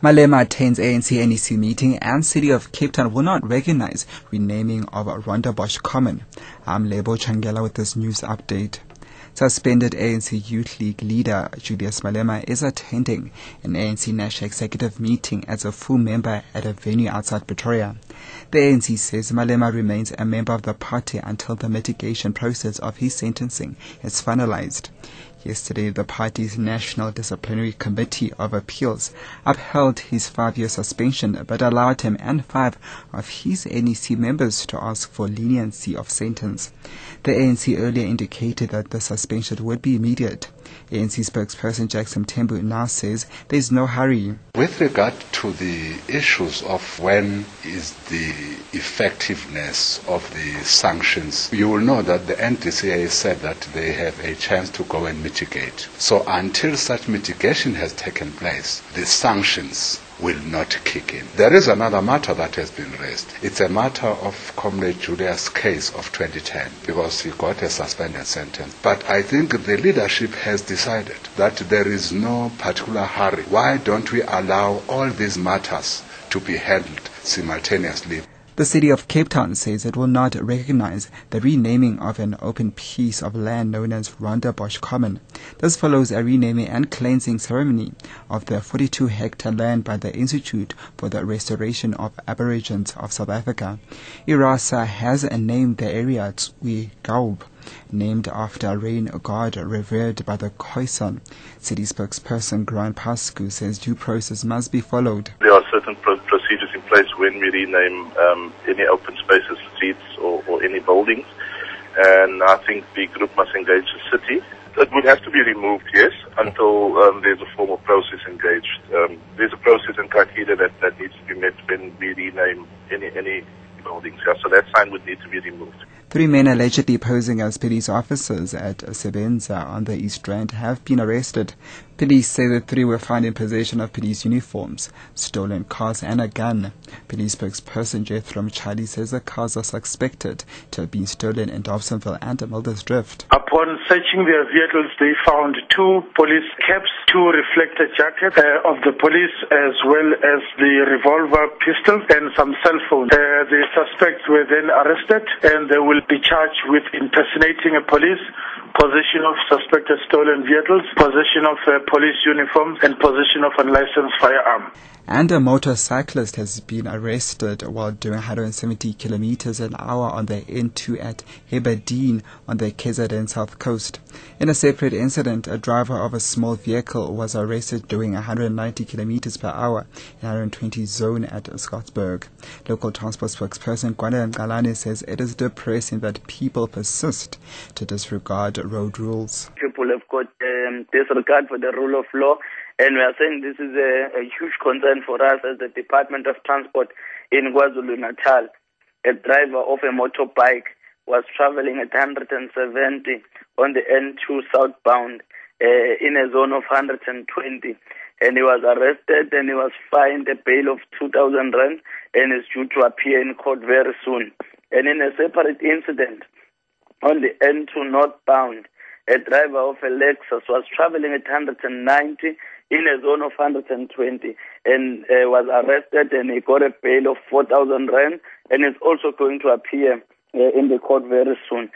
Malema attends ANC-NEC meeting and City of Cape Town will not recognize renaming of Rondebosch Common. I'm Lebo Changela with this news update. Suspended ANC Youth League leader Julius Malema is attending an ANC National Executive meeting as a full member at a venue outside Pretoria. The ANC says Malema remains a member of the party until the mitigation process of his sentencing is finalized. Yesterday, the party's National Disciplinary Committee of Appeals upheld his 5-year suspension but allowed him and 5 of his NEC members to ask for leniency of sentence. The ANC earlier indicated that the suspension would be immediate. ANC spokesperson Jackson Tembu now says there is no hurry. With regard to the issues of when is the effectiveness of the sanctions, you will know that the NDCA said that they have a chance to go and mitigate. So until such mitigation has taken place, the sanctions will not kick in. There is another matter that has been raised. It's a matter of Comrade Julius' case of 2010 because he got a suspended sentence. But I think the leadership has decided that there is no particular hurry. Why don't we allow all these matters to be handled simultaneously? The City of Cape Town says it will not recognize the renaming of an open piece of land known as Rondebosch Common. This follows a renaming and cleansing ceremony of the 42-hectare land by the Institute for the Restoration of Aborigines of South Africa. IRASA has named the area Tswi Gaub, named after a rain god revered by the Khoisan. City spokesperson Grant Pascu says due process must be followed. There are certain procedures in place when we rename any open spaces, streets or any buildings, and I think the group must engage the city. It would have to be removed, yes, until there's a formal process engaged. There's a process and criteria that needs to be met when we rename any buildings, yeah, so that sign would need to be removed. 3 men allegedly posing as police officers at Sebenza on the East Rand have been arrested. Police say the 3 were found in possession of police uniforms, stolen cars and a gun. Police spokesperson Jethro Mchali says the cars are suspected to have been stolen in Dobsonville and Milder's Drift. Upon searching their vehicles, they found 2 police caps, 2 reflector jackets of the police, as well as the revolver pistol and some cell phones. The suspects were then arrested and they will be charged with impersonating a police, possession of suspected stolen vehicles, possession of police uniforms, and possession of unlicensed firearm. And a motorcyclist has been arrested while doing 170 kilometers an hour on the N2 at Heberdean on the KZN South Coast. In a separate incident, a driver of a small vehicle was arrested doing 190 kilometers per hour in 120 zone at Scottsburg. Local transport spokesperson Gwanda Ngalane says it is depressing that people persist to disregard road rules. People have got disregard for the rule of law. And we are saying this is a huge concern for us as the Department of Transport in KwaZulu-Natal. A driver of a motorbike was traveling at 170 on the N2 southbound in a zone of 120. And he was arrested and he was fined a bail of 2,000 rand and is due to appear in court very soon. And in a separate incident on the N2 northbound, a driver of a Lexus was traveling at 190 in a zone of 120 and was arrested and he got a bail of 4,000 rand and is also going to appear in the court very soon.